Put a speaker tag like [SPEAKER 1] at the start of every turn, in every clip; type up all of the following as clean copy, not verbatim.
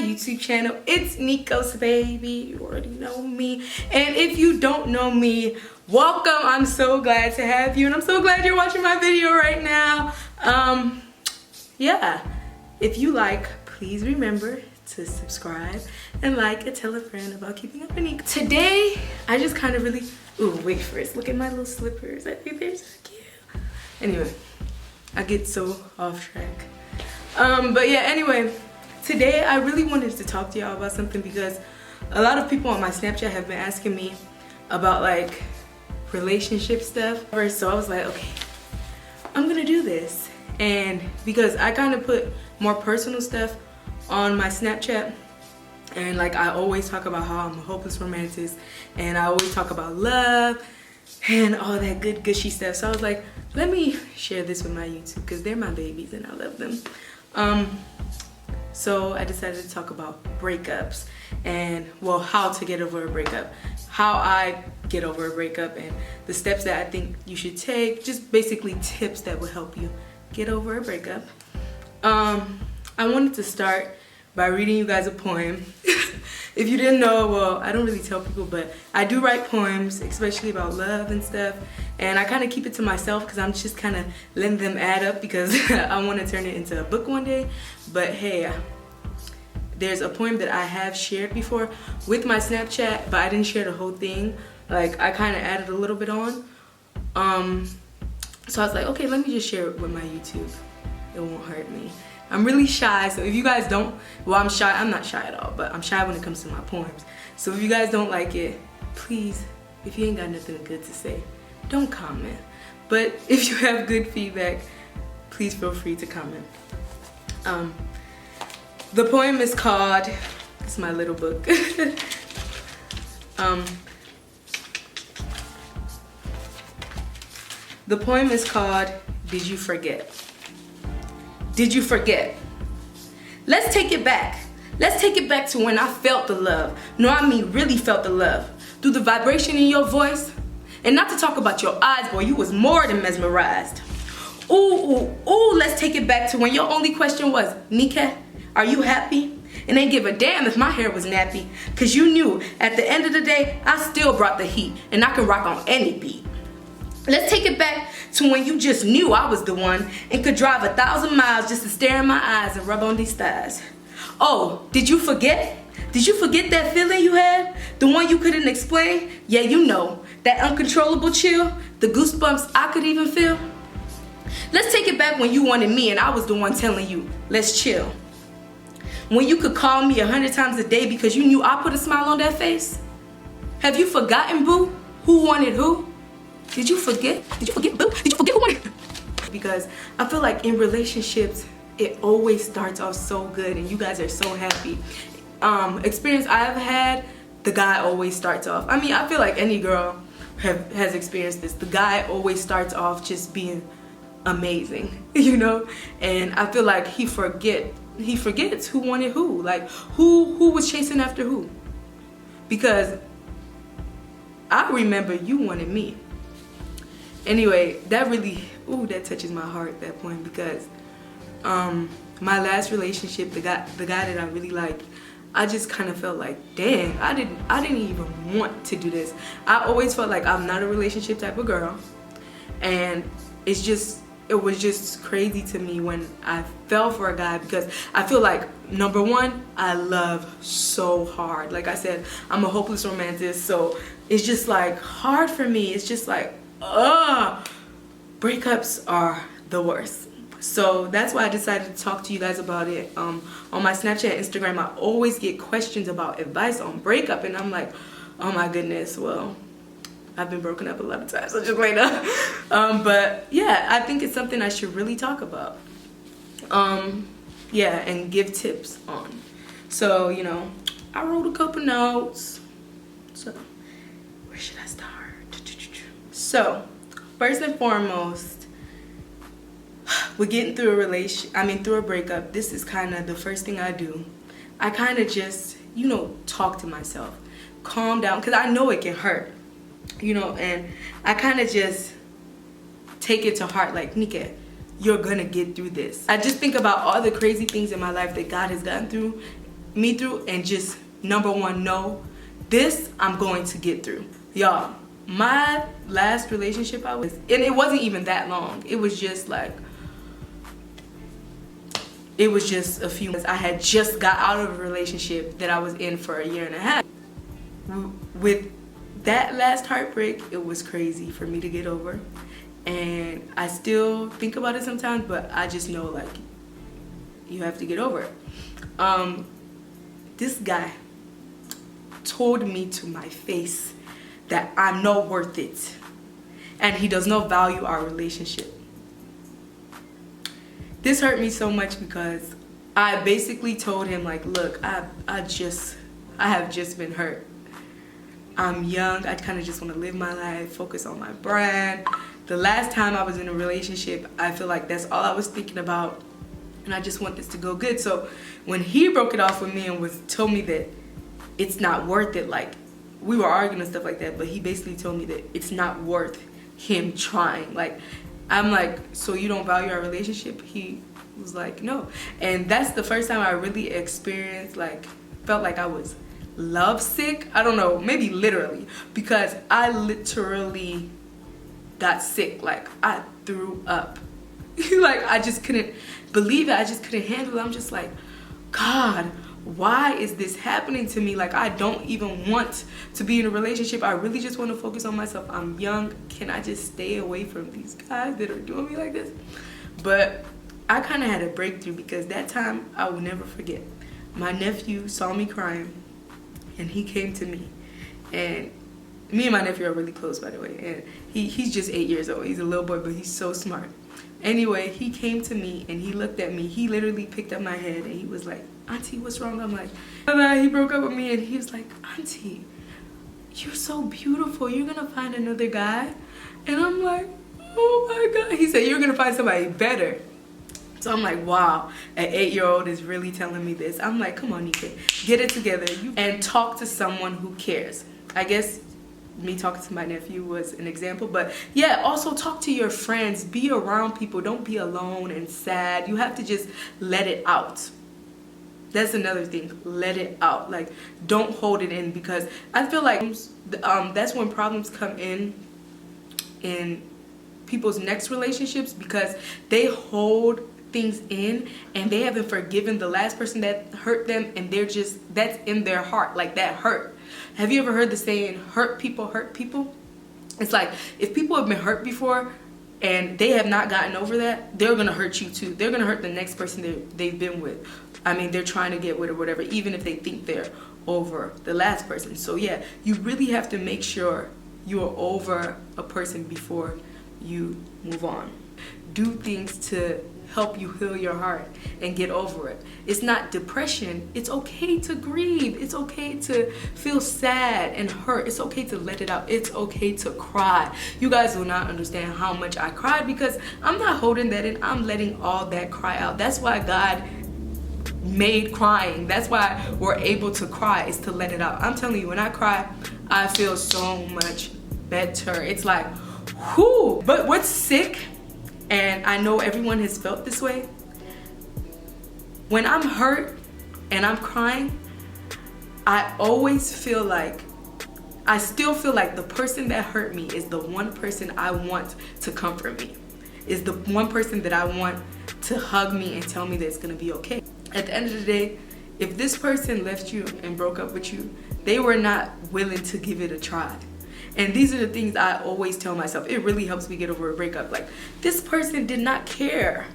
[SPEAKER 1] YouTube channel. It's Nico's baby. You already know me. And if you don't know me, welcome. I'm so glad to have you, and I'm so glad you're watching my video right now. Yeah, if you like, please remember to subscribe and like and tell a friend about keeping up with Nico. Today, I just kind of really, ooh, wait first, look at my little slippers. I think they're so cute. Anyway, I get so off track. But yeah, anyway, today I really wanted to talk to y'all about something because a lot of people on my Snapchat have been asking me about like relationship stuff. So I was like, okay, I'm gonna do this. And because I kind of put more personal stuff on my Snapchat, and like I always talk about how I'm a hopeless romantic, and I always talk about love and all that good gushy stuff. So I was like, let me share this with my YouTube because they're my babies and I love them. So I decided to talk about breakups and, well, how to get over a breakup, how I get over a breakup, and the steps that I think you should take, just basically tips that will help you get over a breakup. I wanted to start by reading you guys a poem. If you didn't know, well, I don't really tell people, but I do write poems, especially about love and stuff. And I kind of keep it to myself because I'm just kind of letting them add up because I want to turn it into a book one day. But hey, there's a poem that I have shared before with my Snapchat, but I didn't share the whole thing. Like, I kind of added a little bit on. So I was like, okay, let me just share it with my YouTube. It won't hurt me. I'm really shy, so if you guys don't, well, I'm shy. I'm not shy at all, but I'm shy when it comes to my poems. So if you guys don't like it, please, if you ain't got nothing good to say, don't comment. But if you have good feedback, please feel free to comment. The poem is called, it's my little book. The poem is called, Did You Forget? Did you forget? Let's take it back. Let's take it back to when I felt the love. No, I mean really felt the love. Through the vibration in your voice. And not to talk about your eyes, boy, you was more than mesmerized. Ooh, ooh, ooh, let's take it back to when your only question was, Nika, are you happy? And ain't give a damn if my hair was nappy. Cause you knew at the end of the day, I still brought the heat. And I can rock on any beat. Let's take it back to when you just knew I was the one and could drive 1,000 miles just to stare in my eyes and rub on these thighs. Oh, did you forget? Did you forget that feeling you had? The one you couldn't explain? Yeah, you know, that uncontrollable chill, the goosebumps I could even feel. Let's take it back when you wanted me and I was the one telling you, let's chill. When you could call me 100 times a day because you knew I put a smile on that face. Have you forgotten, boo, who wanted who? Did you forget? Did you forget, boo? Did you forget who wanted? Because I feel like in relationships, it always starts off so good and you guys are so happy. Experience I've had, the guy always starts off. I mean, I feel like any girl has experienced this. The guy always starts off just being amazing, you know? And I feel like he forgets who wanted who. Like, who was chasing after who? Because I remember you wanted me. Anyway, that really, ooh, that touches my heart, that point, because my last relationship, the guy that I really liked, I just kind of felt like, dang, I didn't even want to do this. I always felt like I'm not a relationship type of girl, and it was just crazy to me when I fell for a guy because I feel like, number one, I love so hard. Like I said, I'm a hopeless romantic, so it's just like hard for me. It's just like, breakups are the worst. So that's why I decided to talk to you guys about it. On my Snapchat, Instagram, I always get questions about advice on breakup, and I'm like, oh my goodness, well, I've been broken up a lot of times, so just wait up. But yeah, I think it's something I should really talk about. Yeah, and give tips on. So, you know, I wrote a couple notes. So, where should I start? So, first and foremost, with getting through through a breakup, this is kind of the first thing I do. I kind of just, you know, talk to myself, calm down, because I know it can hurt, you know, and I kind of just take it to heart, like, Nika, you're gonna get through this. I just think about all the crazy things in my life that God has gotten me through, and just number one, know this I'm going to get through. Y'all, my last relationship I was in, it wasn't even that long. It was just like, it was just a few months. I had just got out of a relationship that I was in for 1.5 years. With that last heartbreak, it was crazy for me to get over. And I still think about it sometimes, but I just know, like, you have to get over it. This guy told me to my face that I'm not worth it, and he does not value our relationship. This hurt me so much because I basically told him, like, look, I have just been hurt. I'm young, I kind of just want to live my life, focus on my brand. The last time I was in a relationship, I feel like that's all I was thinking about, and I just want this to go good. So when he broke it off with me and told me that it's not worth it, like, we were arguing and stuff like that, but he basically told me that it's not worth him trying. Like, I'm like, so you don't value our relationship? He was like, no. And that's the first time I really experienced, like, felt like I was lovesick. I don't know, maybe literally, because I literally got sick. Like, I threw up. Like, I just couldn't believe it. I just couldn't handle it. I'm just like, God, why is this happening to me? Like, I don't even want to be in a relationship. I really just want to focus on myself. I'm young. Can I just stay away from these guys that are doing me like this? But I kind of had a breakthrough, because that time I will never forget. My nephew saw me crying, and he came to me. And me and my nephew are really close, by the way. And he's just 8 years old. He's a little boy, but he's so smart. Anyway, he came to me and he looked at me. He literally picked up my head and he was like, Auntie, what's wrong? I'm like, he broke up with me, and he was like, Auntie, you're so beautiful. You're gonna find another guy. And I'm like, oh my God. He said, you're gonna find somebody better. So I'm like, wow, an 8-year-old is really telling me this. I'm like, come on, Nika, get it together and talk to someone who cares. I guess me talking to my nephew was an example, but yeah, also talk to your friends. Be around people. Don't be alone and sad. You have to just let it out. That's another thing. Let it out. Like, don't hold it in, because I feel like that's when problems come in people's next relationships, because they hold things in and they haven't forgiven the last person that hurt them, and that's in their heart. Like, that hurt. Have you ever heard the saying, hurt people hurt people? It's like, if people have been hurt before and they have not gotten over that, they're gonna hurt you too. They're gonna hurt the next person they've been with. I mean, they're trying to get with or whatever, even if they think they're over the last person. So yeah, you really have to make sure you are over a person before you move on. Do things to help you heal your heart and get over it. It's not depression. It's okay to grieve. It's okay to feel sad and hurt. It's okay to let it out. It's okay to cry. You guys will not understand how much I cried, because I'm not holding that in. I'm letting all that cry out. That's why God made crying. That's why we're able to cry, is to let it out. I'm telling you, when I cry, I feel so much better. It's like, whoo. But what's sick, and I know everyone has felt this way, when I'm hurt and I'm crying, I always feel like, I still feel like the person that hurt me is the one person I want to comfort me, is the one person that I want to hug me and tell me that it's gonna be okay. At the end of the day, if this person left you and broke up with you, they were not willing to give it a try. And these are the things I always tell myself. It really helps me get over a breakup. Like, this person did not care.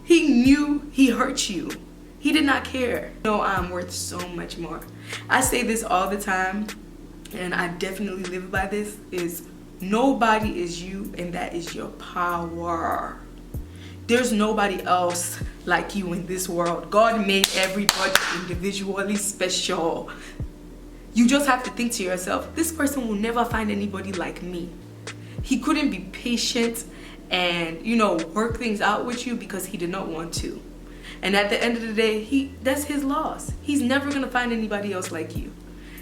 [SPEAKER 1] He knew he hurt you. He did not care. No, I'm worth so much more. I say this all the time, and I definitely live by this, is nobody is you, and that is your power. There's nobody else like you in this world. God made everybody individually special. You just have to think to yourself, this person will never find anybody like me. He couldn't be patient and, you know, work things out with you because he did not want to. And at the end of the day, that's his loss. He's never gonna find anybody else like you.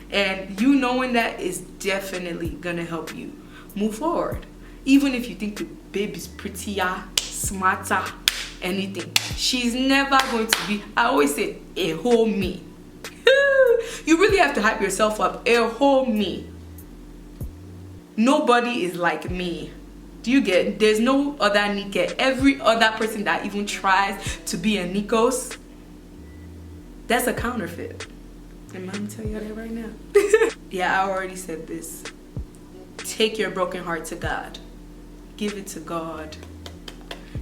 [SPEAKER 1] And you knowing that is definitely gonna help you move forward. Even if you think the baby's prettier, smarter, anything, she's never going to be, I always say, a whole me. You really have to hype yourself up. A whole me. Nobody is like me. Do you get? There's no other Nike. Every other person that even tries to be a Nikos, that's a counterfeit. And I'm gonna tell you that right now. Yeah, I already said this. Take your broken heart to God. Give it to God.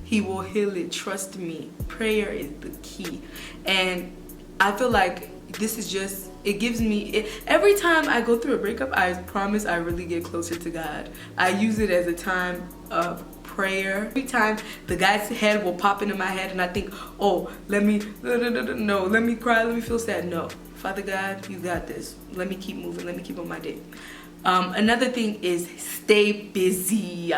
[SPEAKER 1] He will heal it. Trust me. Prayer is the key. And I feel like this is just, it gives me, every time I go through a breakup, I promise I really get closer to God. I use it as a time of prayer. Every time the guy's head will pop into my head and I think, oh, let me cry, let me feel sad. No, Father God, you got this. Let me keep moving. Let me keep on my day. Another thing is stay busy.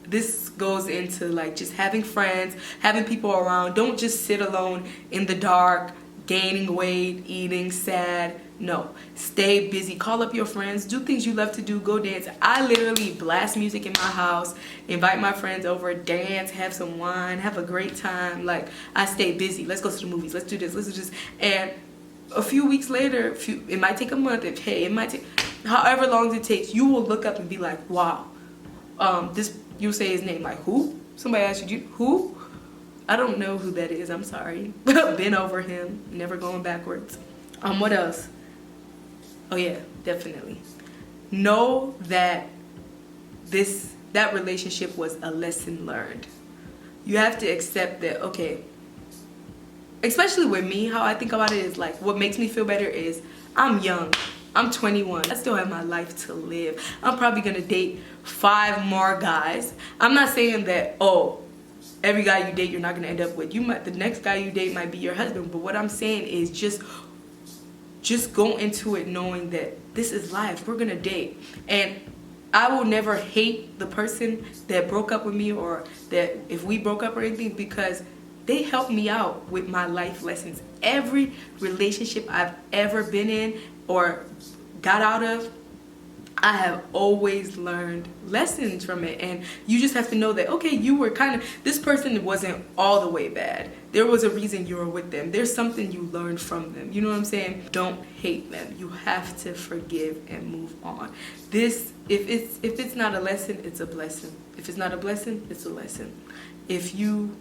[SPEAKER 1] This goes into like just having friends, having people around. Don't just sit alone in the dark, gaining weight, eating sad. No, stay busy. Call up your friends. Do things you love to do. Go dance. I literally blast music in my house, invite my friends over, dance, have some wine, have a great time. Like, I stay busy. Let's go to the movies. Let's do this. Let's do this. And a few weeks later, it might take a month. It might take however long it takes. You will look up and be like, wow. You'll say his name, like, who? Somebody asked you, who? I don't know who that is, I'm sorry. Been over him, never going backwards. What else? Oh yeah, definitely. Know that that relationship was a lesson learned. You have to accept that, okay, especially with me, how I think about it is like, what makes me feel better is I'm young. I'm 21. I still have my life to live. I'm probably gonna date 5 more guys. I'm not saying that, oh, every guy you date you're not gonna end up with. The next guy you date might be your husband. But what I'm saying is just go into it knowing that this is life. We're gonna date. And I will never hate the person that broke up with me or that if we broke up or anything, because they helped me out with my life lessons. Every relationship I've ever been in or got out of, I have always learned lessons from it. And you just have to know that, okay, you were this person wasn't all the way bad. There was a reason you were with them. There's something you learned from them. You know what I'm saying? Don't hate them. You have to forgive and move on. If it's not a lesson, it's a blessing. If it's not a blessing, it's a lesson. If you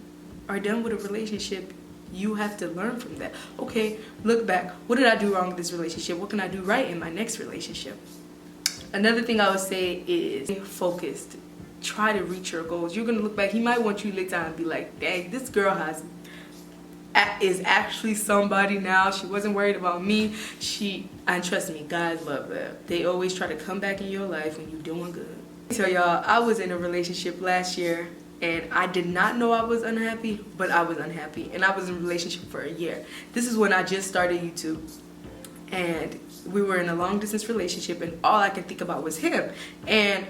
[SPEAKER 1] are done with a relationship, you have to learn from that. Okay, look back. What did I do wrong in this relationship? What can I do right in my next relationship? Another thing I would say is stay focused. Try to reach your goals. You're gonna look back. He might want you later and be like, dang, this girl is actually somebody now. She wasn't worried about me. And trust me, guys love that. They always try to come back in your life when you're doing good. So y'all, I was in a relationship last year and I did not know I was unhappy, but I was unhappy. And I was in a relationship for a year. This is when I just started YouTube. And we were in a long distance relationship and all I could think about was him. And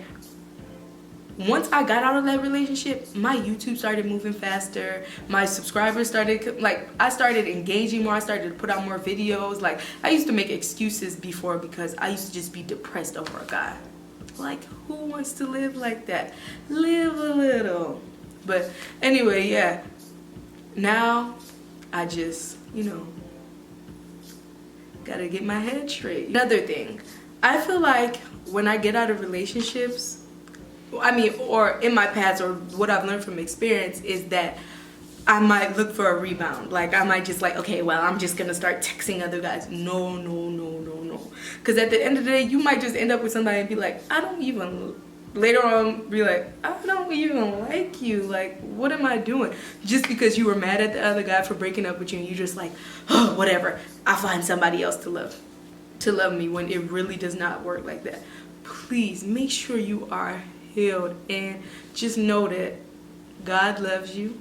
[SPEAKER 1] once I got out of that relationship, my YouTube started moving faster. My subscribers started, I started engaging more. I started to put out more videos. Like, I used to make excuses before because I used to just be depressed over a guy. Like, who wants to live like that? Live a little. But anyway, yeah. Now, I just, gotta get my head straight. Another thing, I feel like when I get out of relationships, or in my past, or what I've learned from experience, is that I might look for a rebound. Like, I might just okay, well, I'm just gonna start texting other guys. No. Because at the end of the day, you might just end up with somebody and be like, later on be like, I don't even like you. Like, what am I doing? Just because you were mad at the other guy for breaking up with you and you're just like, oh, whatever, I'll find somebody else to love me, when it really does not work like that. Please make sure you are healed and just know that God loves you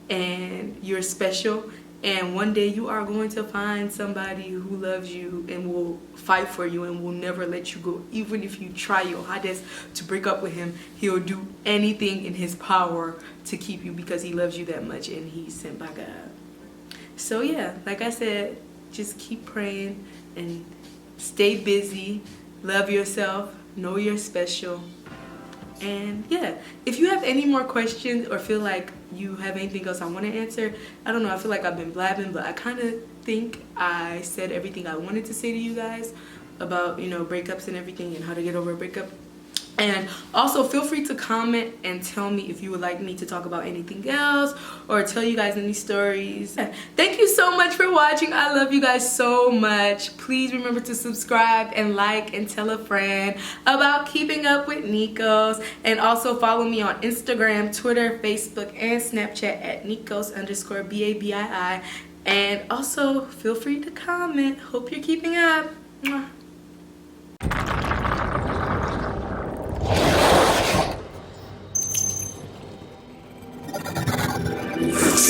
[SPEAKER 1] and you're special, and one day you are going to find somebody who loves you and will fight for you and will never let you go. Even if you try your hardest to break up with him, he'll do anything in his power to keep you because he loves you that much and he's sent by God. So yeah, like I said, just keep praying and stay busy. Love yourself. Know you're special. And yeah, if you have any more questions or feel like you have anything else I want to answer, I don't know, I feel like I've been blabbing, but I kind of think I said everything I wanted to say to you guys about, you know, breakups and everything and how to get over a breakup. And also feel free to comment and tell me if you would like me to talk about anything else or tell you guys any stories. Thank you so much for watching. I love you guys so much. Please remember to subscribe and like and tell a friend about Keeping Up with Nikos. And also follow me on Instagram, Twitter, Facebook, and Snapchat at Nikos_BABII. And also feel free to comment. Hope you're keeping up. Mwah.